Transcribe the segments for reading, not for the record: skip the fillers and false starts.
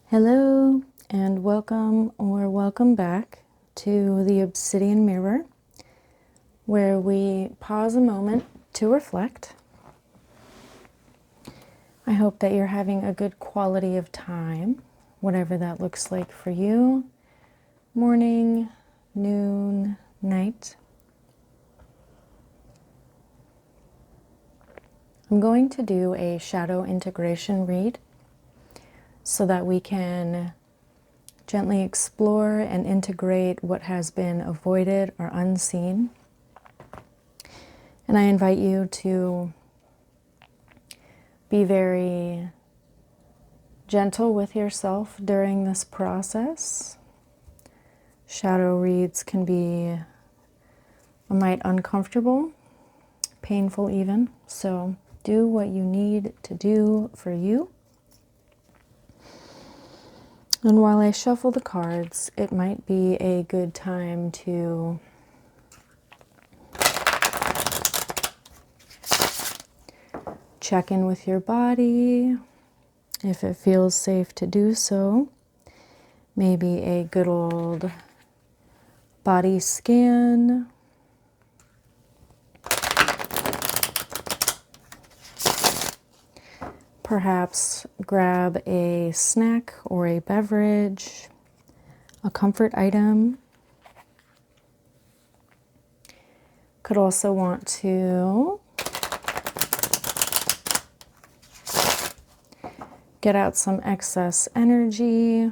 Hello and welcome or welcome back to the Obsidian Mirror, where we pause a moment to reflect. I hope that you're having a good quality of time, whatever that looks like for you. Morning, noon, night. I'm going to do a shadow integration read so that we can gently explore and integrate what has been avoided or unseen. And I invite you to be very gentle with yourself during this process. Shadow reads can be a mite uncomfortable, painful even, so do what you need to do for you. And while I shuffle the cards, it might be a good time to check in with your body, if it feels safe to do so. Maybe a good old body scan. Perhaps grab a snack or a beverage, a comfort item. Could also want to get out some excess energy,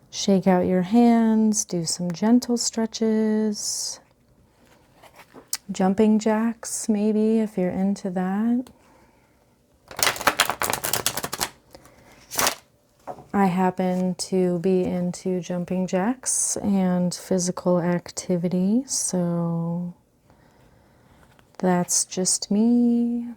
shake out your hands, do some gentle stretches, jumping jacks maybe if you're into that. I happen to be into jumping jacks and physical activity, so that's just me.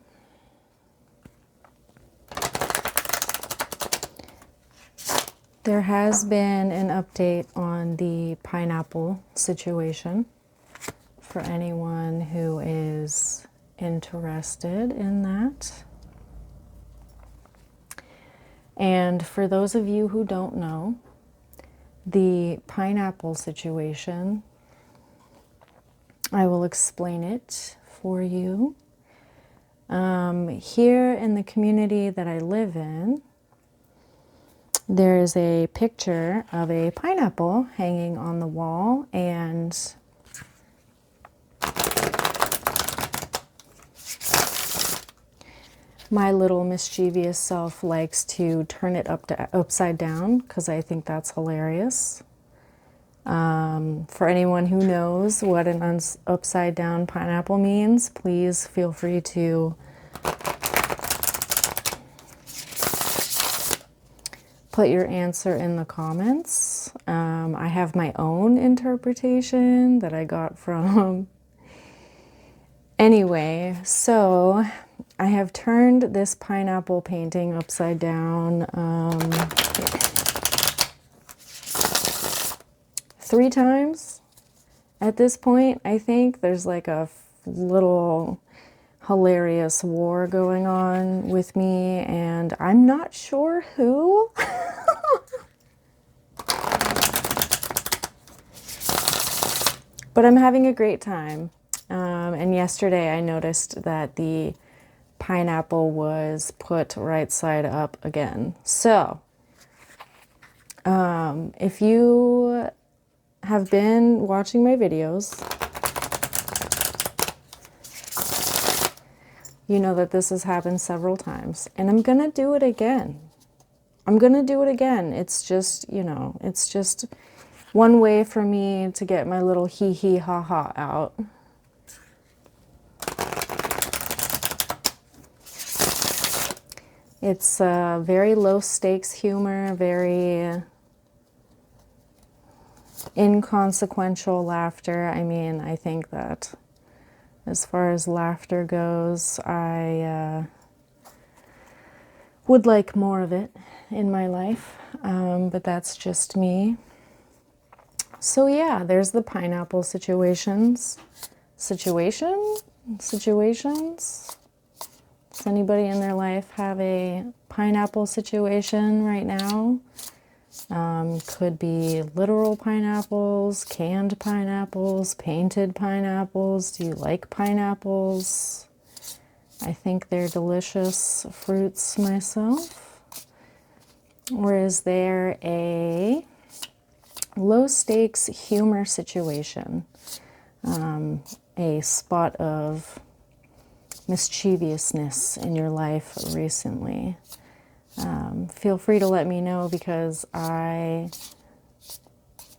There has been an update on the pineapple situation for anyone who is interested in that. And for those of you who don't know, the pineapple situation, I will explain it for you. Here in the community that I live in, there is a picture of a pineapple hanging on the wall, and my little mischievous self likes to turn it upside down because I think that's hilarious. For anyone who knows what an upside down pineapple means, please feel free to put your answer in the comments. I have my own interpretation that I got from. Anyway, so I have turned this pineapple painting upside down 3 times at this point. I think there's like a little hilarious war going on with me, and I'm not sure who. But I'm having a great time. And yesterday I noticed that the pineapple was put right side up again. So, if you have been watching my videos, you know that this has happened several times, and I'm gonna do it again. It's just, it's just one way for me to get my little hee hee ha ha out. It's very low stakes humor, very inconsequential laughter. I mean, I think that as far as laughter goes, I would like more of it in my life, but that's just me. So yeah, there's the pineapple situations. Does anybody in their life have a pineapple situation right now. Could be literal pineapples, canned pineapples, painted pineapples. Do you like pineapples? I think they're delicious fruits myself. Or is there a low stakes humor situation? A spot of mischievousness in your life recently? Feel free to let me know, because I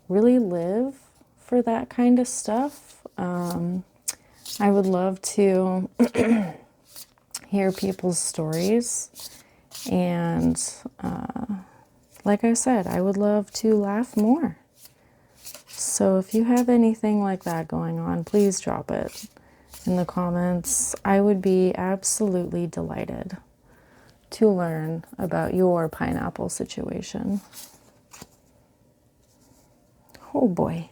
really live for that kind of stuff. I would love to hear people's stories, and like I said, I would love to laugh more. So if you have anything like that going on, please drop it in the comments. I would be absolutely delighted to learn about your pineapple situation. Oh boy.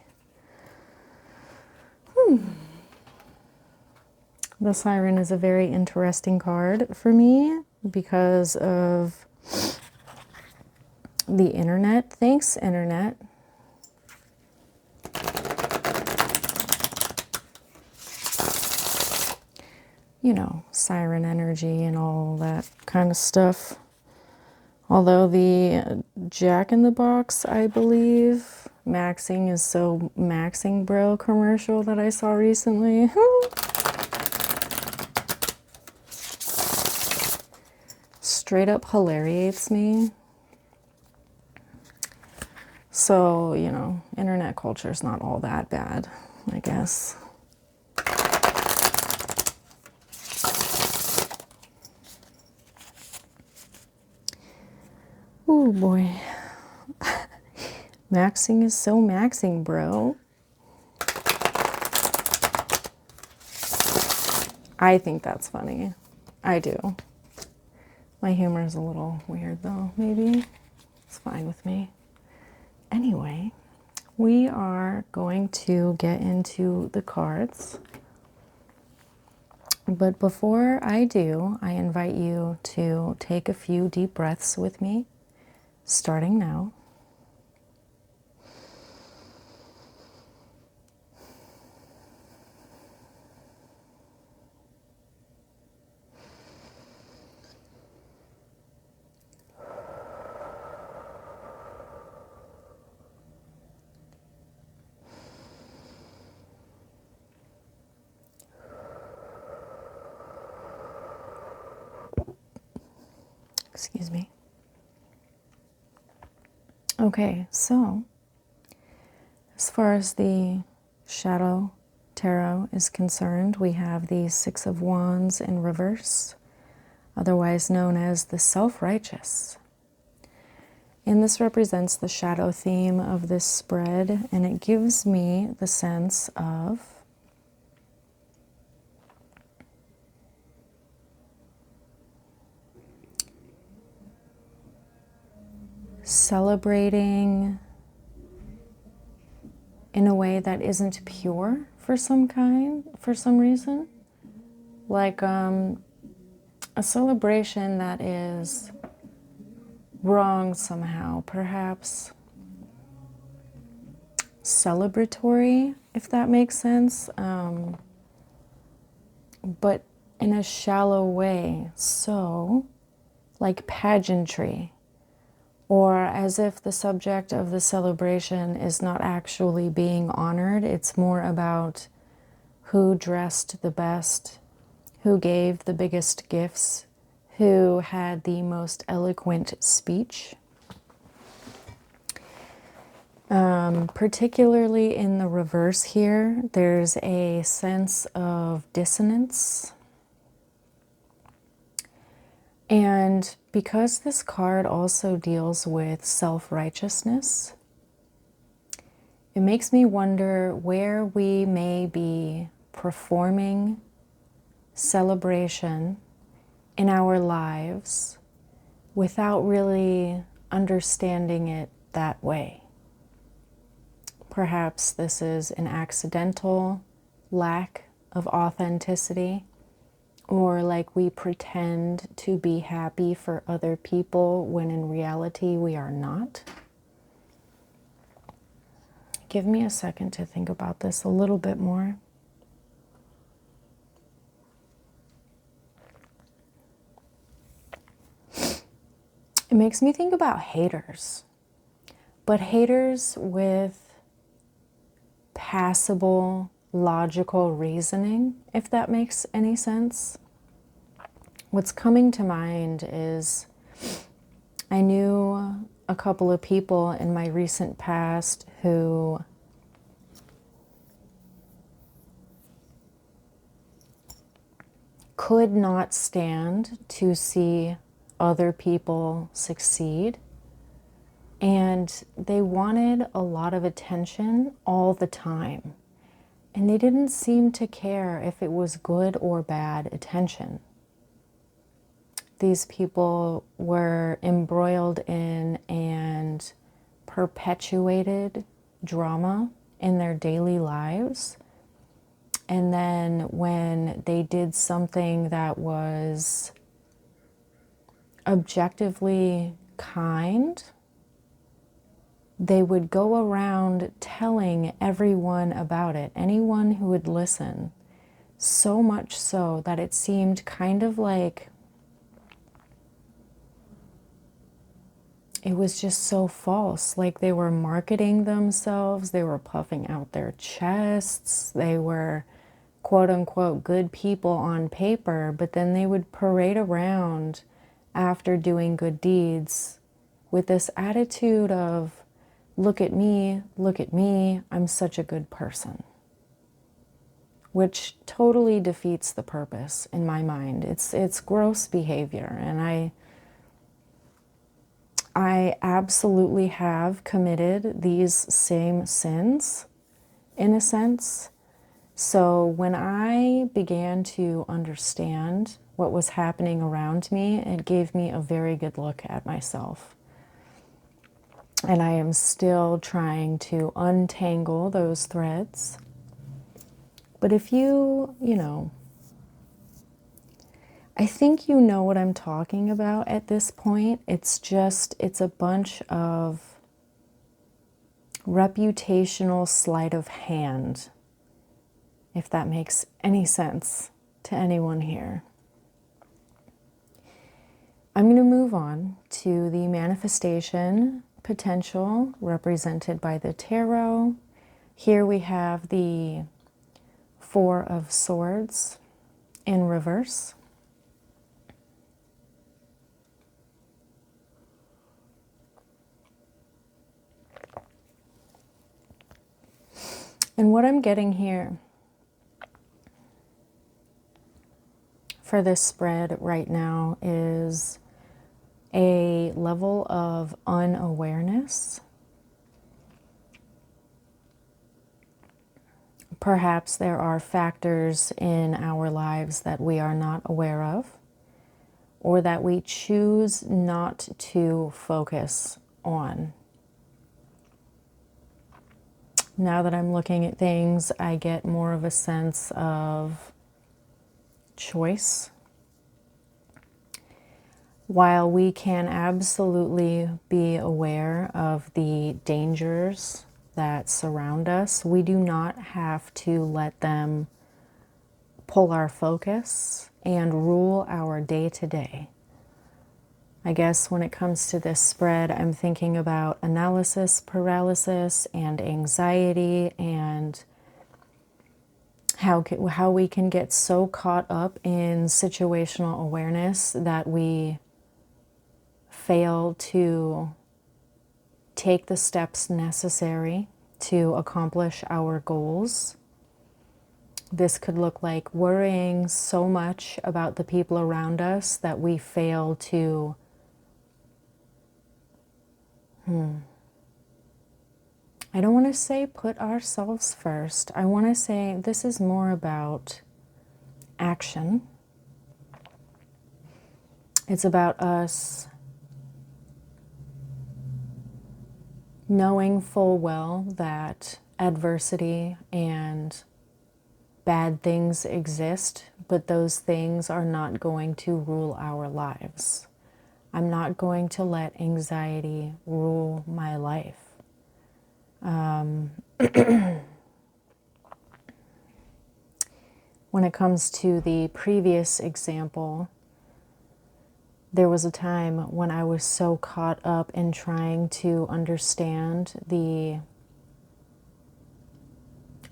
The Siren is a very interesting card for me because of the internet. Thanks, internet. You know, siren energy and all that kind of stuff. Although the Jack in the Box, I believe, maxing is so maxing bro commercial that I saw recently. Straight up hilariates me. So, you know, internet culture is not all that bad, I guess. Oh boy. Maxing is so maxing, bro. I think that's funny. I do. My humor is a little weird though, maybe. It's fine with me. Anyway, we are going to get into the cards. But before I do, I invite you to take a few deep breaths with me, starting now. Excuse me. Okay, so as far as the Shadow Tarot is concerned, we have the Six of Wands in reverse, otherwise known as the Self-Righteous. And this represents the shadow theme of this spread, and it gives me the sense of celebrating in a way that isn't pure for some reason. Like a celebration that is wrong somehow, perhaps celebratory, if that makes sense, but in a shallow way, so like pageantry, or as if the subject of the celebration is not actually being honored. It's more about who dressed the best, who gave the biggest gifts, who had the most eloquent speech. Particularly in the reverse here, there's a sense of dissonance. And because this card also deals with self-righteousness, it makes me wonder where we may be performing celebration in our lives without really understanding it that way. Perhaps this is an accidental lack of authenticity, or like we pretend to be happy for other people when in reality we are not. Give me a second to think about this a little bit more. It makes me think about haters, but haters with passable, logical reasoning, if that makes any sense. What's coming to mind is I knew a couple of people in my recent past who could not stand to see other people succeed. And they wanted a lot of attention all the time. And they didn't seem to care if it was good or bad attention. These people were embroiled in and perpetuated drama in their daily lives. And then when they did something that was objectively kind, they would go around telling everyone about it, anyone who would listen, so much so that it seemed kind of like it was just so false. Like they were marketing themselves, they were puffing out their chests, they were quote unquote good people on paper, but then they would parade around after doing good deeds with this attitude of, look at me, I'm such a good person. Which totally defeats the purpose in my mind. It's gross behavior, and I absolutely have committed these same sins, in a sense. So when I began to understand what was happening around me, it gave me a very good look at myself. And I am still trying to untangle those threads. But if you know, I think you know what I'm talking about at this point. It's a bunch of reputational sleight of hand, if that makes any sense to anyone here. I'm going to move on to the manifestation potential represented by the tarot. Here we have the Four of Swords in reverse. And what I'm getting here for this spread right now is a level of unawareness. Perhaps there are factors in our lives that we are not aware of, or that we choose not to focus on. Now that I'm looking at things, I get more of a sense of choice. While we can absolutely be aware of the dangers that surround us, we do not have to let them pull our focus and rule our day-to-day. I guess when it comes to this spread, I'm thinking about analysis paralysis and anxiety, and how we can get so caught up in situational awareness that we fail to take the steps necessary to accomplish our goals. This could look like worrying so much about the people around us that we fail to I don't want to say put ourselves first. I want to say this is more about action. It's about us knowing full well that adversity and bad things exist, but those things are not going to rule our lives. I'm not going to let anxiety rule my life. When it comes to the previous example, there was a time when I was so caught up in trying to understand the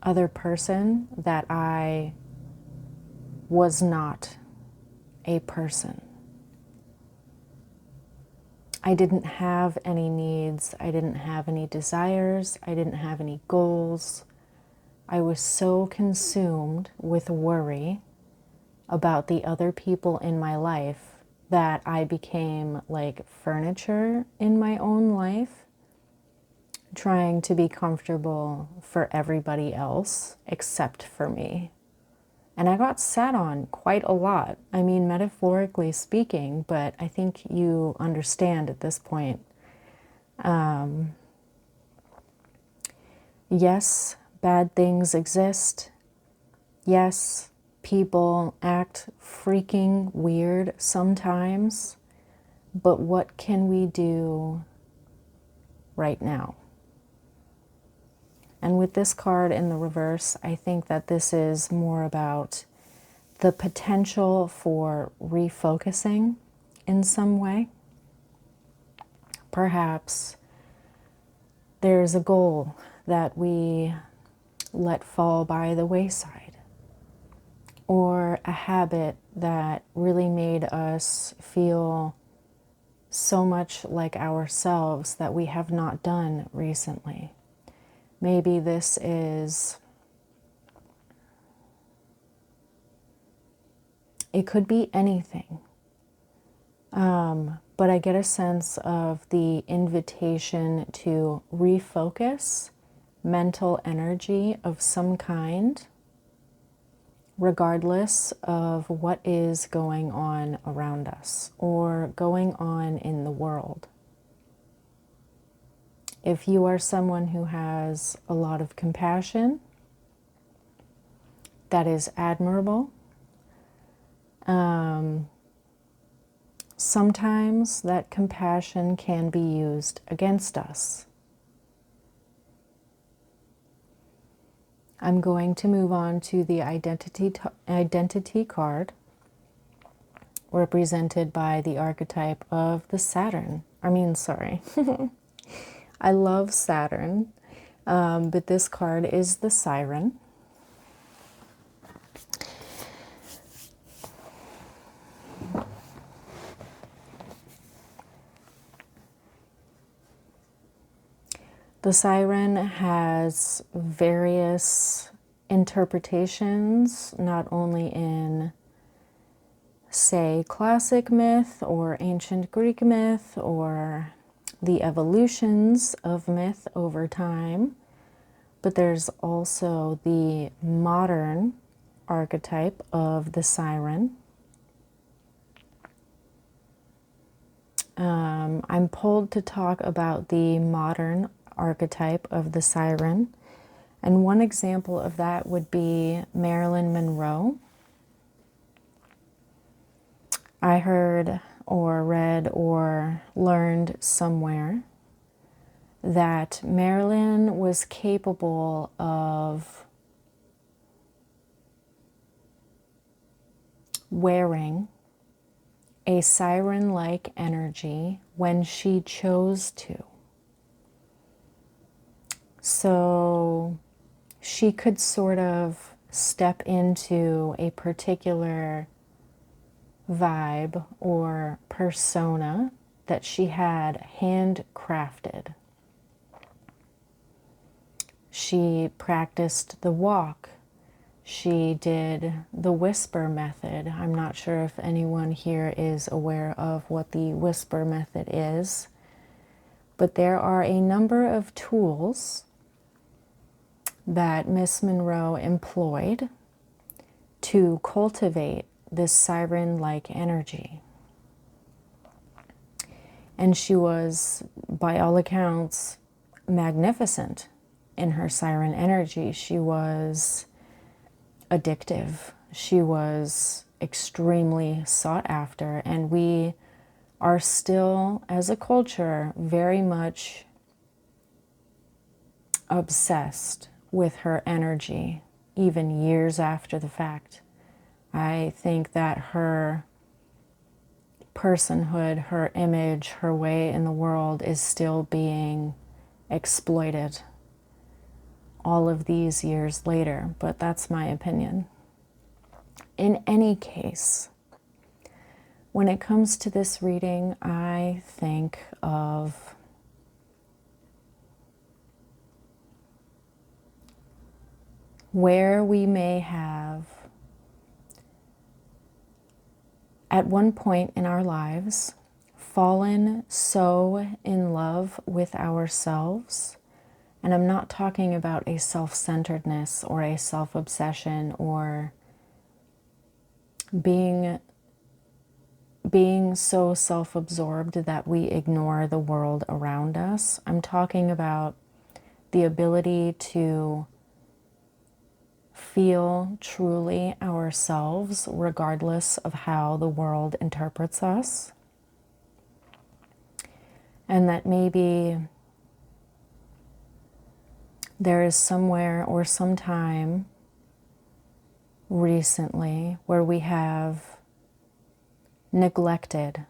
other person that I was not a person. I didn't have any needs. I didn't have any desires. I didn't have any goals. I was so consumed with worry about the other people in my life that I became like furniture in my own life, trying to be comfortable for everybody else except for me. And I got sat on quite a lot. I mean, metaphorically speaking, but I think you understand at this point. Yes, bad things exist. Yes, people act freaking weird sometimes. But what can we do right now? And with this card in the reverse, I think that this is more about the potential for refocusing in some way. Perhaps there's a goal that we let fall by the wayside, or a habit that really made us feel so much like ourselves that we have not done recently. Maybe this is, it could be anything. But I get a sense of the invitation to refocus mental energy of some kind, regardless of what is going on around us or going on in the world. If you are someone who has a lot of compassion, that is admirable. Sometimes that compassion can be used against us. I'm going to move on to the identity card, represented by the archetype of the Saturn. I love Saturn, but this card is the Siren. The Siren has various interpretations, not only in, say, classic myth or ancient Greek myth or the evolutions of myth over time, but there's also the modern archetype of the Siren. I'm pulled to talk about the modern archetype of the Siren, and one example of that would be Marilyn Monroe. I heard or read or learned somewhere that Marilyn was capable of wearing a siren-like energy when she chose to. So she could sort of step into a particular vibe or persona that she had handcrafted. She practiced the walk. She did the whisper method. I'm not sure if anyone here is aware of what the whisper method is, but there are a number of tools that Miss Monroe employed to cultivate this siren-like energy. And she was, by all accounts, magnificent in her siren energy. She was addictive. She was extremely sought after, and we are still, as a culture, very much obsessed with her energy, even years after the fact. I think that her personhood, her image, her way in the world is still being exploited all of these years later, but that's my opinion. In any case, when it comes to this reading, I think of where we may have, at one point in our lives, fallen so in love with ourselves. And I'm not talking about a self-centeredness or a self-obsession or being so self-absorbed that we ignore the world around us. I'm talking about the ability to feel truly ourselves regardless of how the world interprets us. And that maybe there is somewhere or sometime recently where we have neglected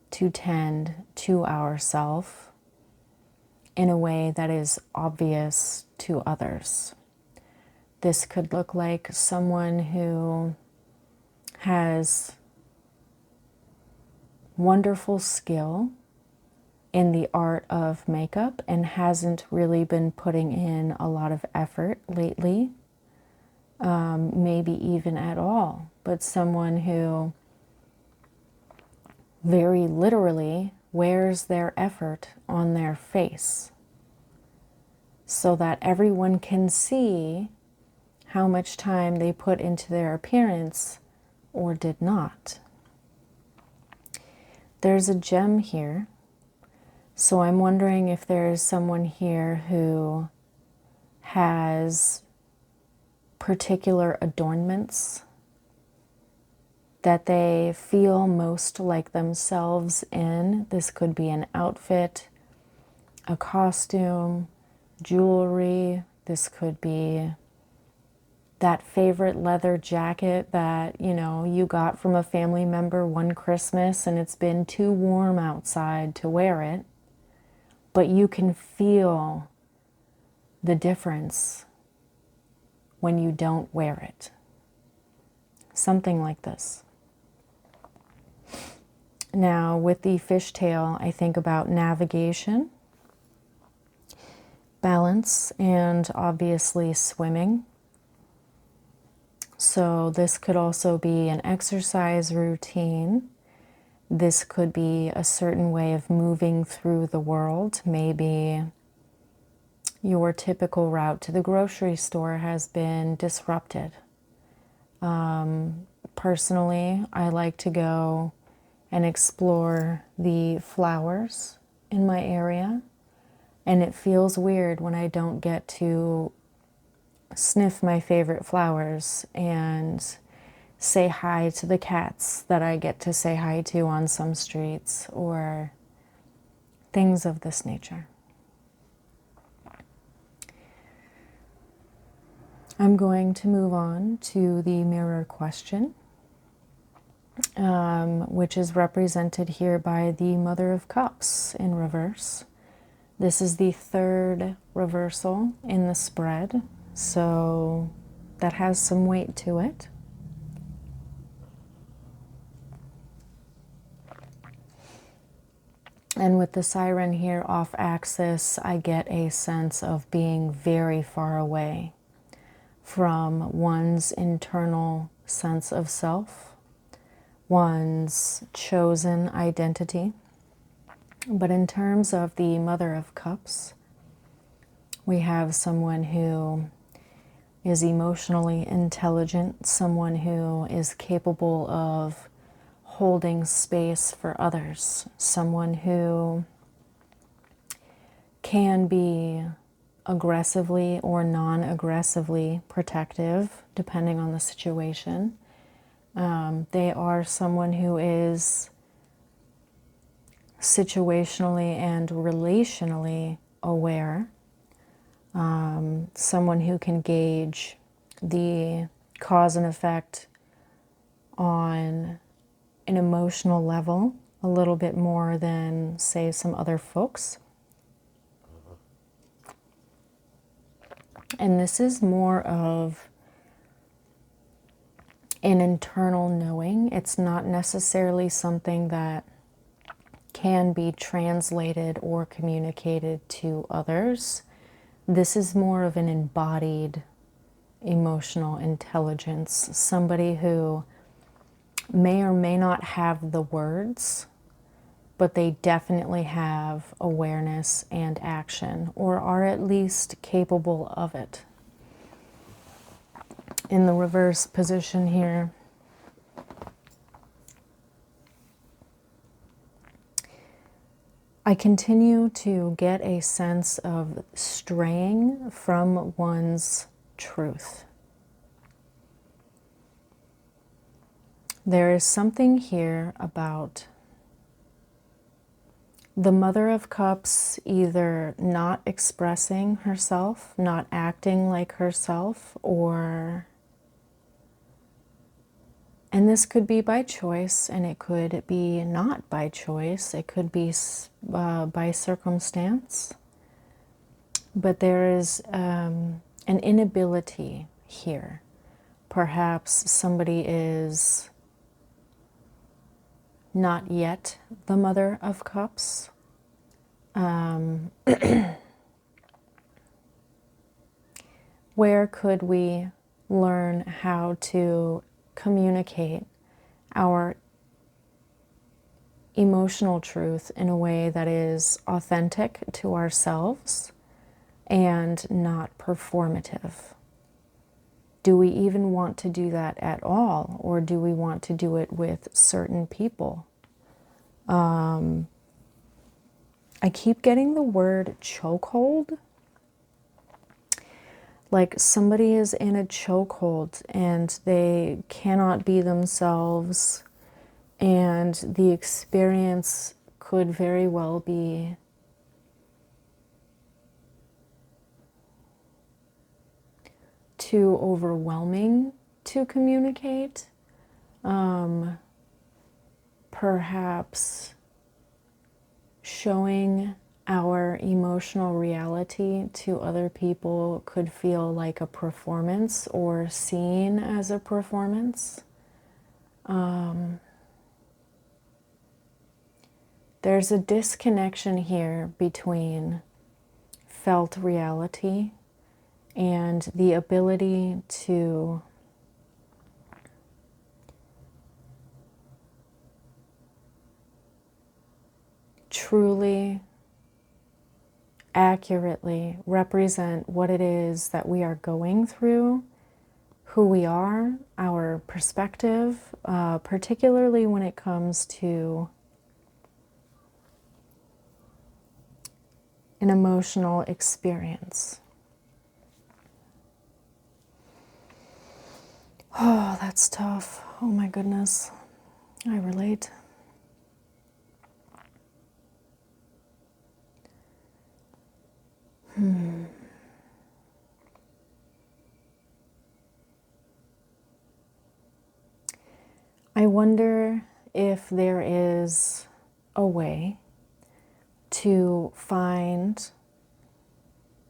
to tend to ourselves in a way that is obvious to others. This could look like someone who has wonderful skill in the art of makeup and hasn't really been putting in a lot of effort lately, maybe even at all, but someone who very literally wears their effort on their face so that everyone can see how much time they put into their appearance or did not. There's a gem here. So I'm wondering if there is someone here who has particular adornments that they feel most like themselves in. This could be an outfit, a costume, jewelry. This could be that favorite leather jacket that, you got from a family member one Christmas and it's been too warm outside to wear it. But you can feel the difference when you don't wear it. Something like this. Now, with the fishtail, I think about navigation, balance, and obviously swimming. So this could also be an exercise routine. This could be a certain way of moving through the world. Maybe your typical route to the grocery store has been disrupted. Personally, I like to go and explore the flowers in my area, and it feels weird when I don't get to sniff my favorite flowers and say hi to the cats that I get to say hi to on some streets, or things of this nature. I'm going to move on to the mirror question, which is represented here by the Mother of Cups in reverse. This is the third reversal in the spread, so that has some weight to it. And with the siren here off axis, I get a sense of being very far away from one's internal sense of self, one's chosen identity. But in terms of the Mother of Cups, we have someone who is emotionally intelligent, someone who is capable of holding space for others, someone who can be aggressively or non-aggressively protective, depending on the situation. They are someone who is situationally and relationally aware, someone who can gauge the cause and effect on an emotional level a little bit more than, say, some other folks. And this is more of an internal knowing. It's not necessarily something that can be translated or communicated to others. This is more of an embodied emotional intelligence, somebody who may or may not have the words, but they definitely have awareness and action, or are at least capable of it. In the reverse position here, I continue to get a sense of straying from one's truth. There is something here about the Mother of Cups either not expressing herself, not acting like herself, and this could be by choice, and it could be not by choice. It could be by circumstance. But there is an inability here. Perhaps somebody is not yet the Mother of Cups. Where could we learn how to communicate our emotional truth in a way that is authentic to ourselves and not performative? Do we even want to do that at all, or do we want to do it with certain people? I keep getting the word chokehold. Like somebody is in a chokehold and they cannot be themselves, and the experience could very well be too overwhelming to communicate. Perhaps showing our emotional reality to other people could feel like a performance or seen as a performance. There's a disconnection here between felt reality and the ability to truly, accurately represent what it is that we are going through, who we are, our perspective, particularly when it comes to an emotional experience. Oh, that's tough. Oh my goodness. I relate. I wonder if there is a way to find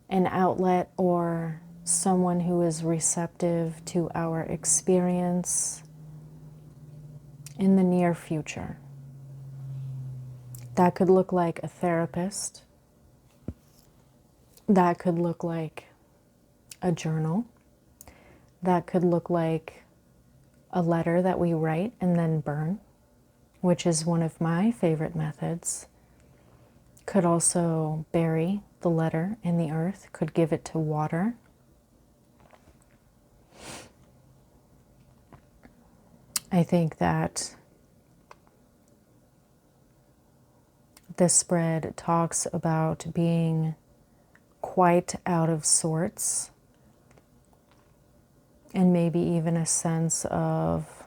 an outlet or someone who is receptive to our experience in the near future. That could look like a therapist. That could look like a journal. That could look like a letter that we write and then burn, which is one of my favorite methods. Could also bury the letter in the earth, could give it to water. I think that this spread talks about being quite out of sorts, and maybe even a sense of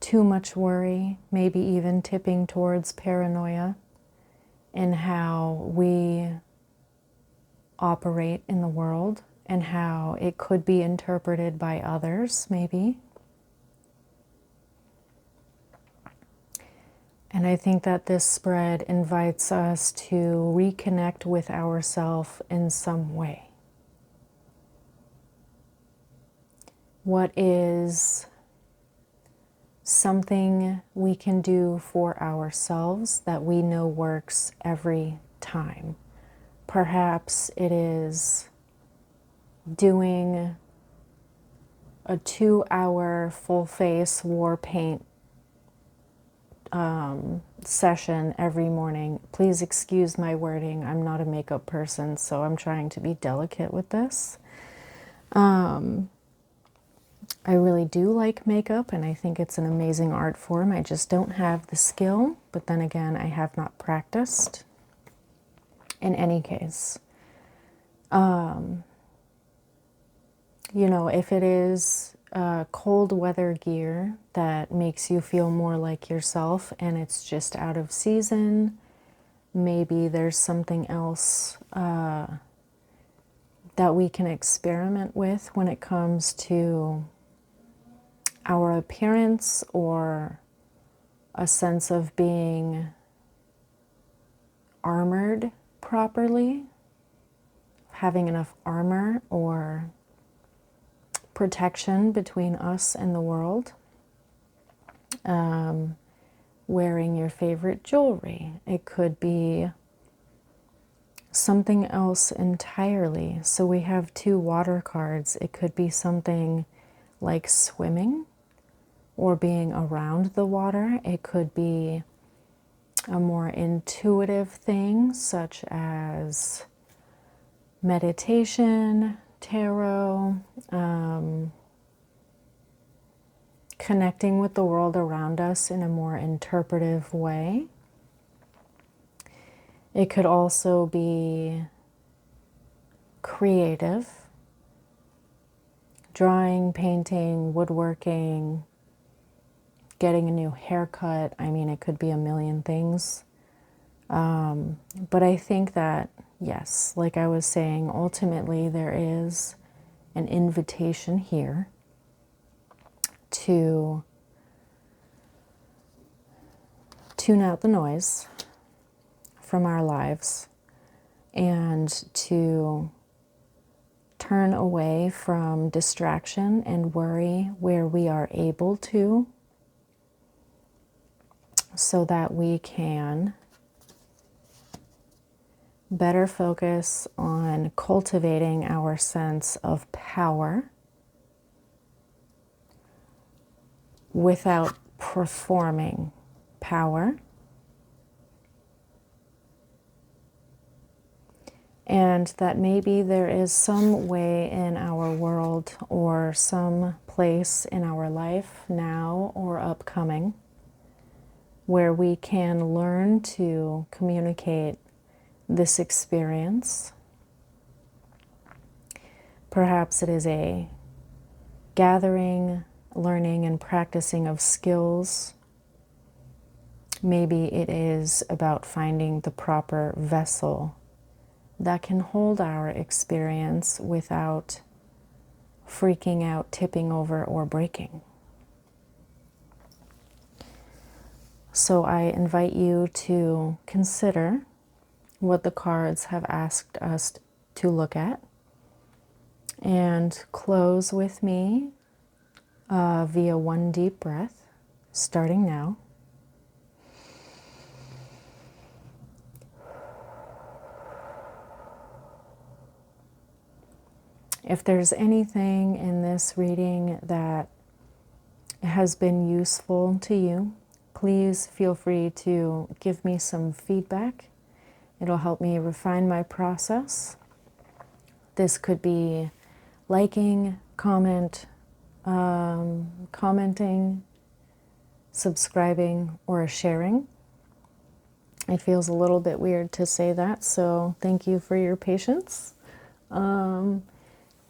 too much worry, maybe even tipping towards paranoia in how we operate in the world and how it could be interpreted by others, maybe. And I think that this spread invites us to reconnect with ourselves in some way. What is something we can do for ourselves that we know works every time? Perhaps it is doing a 2-hour full face war paint session every morning. Please excuse my wording. I'm not a makeup person, so I'm trying to be delicate with this. I really do like makeup, and I think it's an amazing art form. I just don't have the skill, but then again, I have not practiced. In any case, you know, if it is cold weather gear that makes you feel more like yourself and it's just out of season, maybe there's something else that we can experiment with when it comes to our appearance or a sense of being armored properly, having enough armor or protection between us and the world. Wearing your favorite jewelry. It could be something else entirely. So we have 2 water cards. It could be something like swimming or being around the water. It could be a more intuitive thing, such as meditation, tarot, connecting with the world around us in a more interpretive way. It could also be creative, drawing, painting, woodworking, getting a new haircut. I mean, it could be a million things. But I think that, yes, like I was saying, ultimately there is an invitation here to tune out the noise from our lives and to turn away from distraction and worry where we are able to, so that we can better focus on cultivating our sense of power without performing power. And that maybe there is some way in our world or some place in our life now or upcoming where we can learn to communicate this experience. Perhaps it is a gathering, learning, and practicing of skills. Maybe it is about finding the proper vessel that can hold our experience without freaking out, tipping over, or breaking. So I invite you to consider what the cards have asked us to look at and close with me via one deep breath, starting now. If there's anything in this reading that has been useful to you, please feel free to give me some feedback. It'll help me refine my process. This could be liking, commenting, subscribing, or sharing. It feels a little bit weird to say that, so thank you for your patience.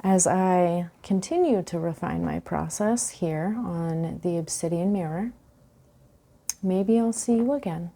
As I continue to refine my process here on the obsidian mirror, maybe I'll see you again.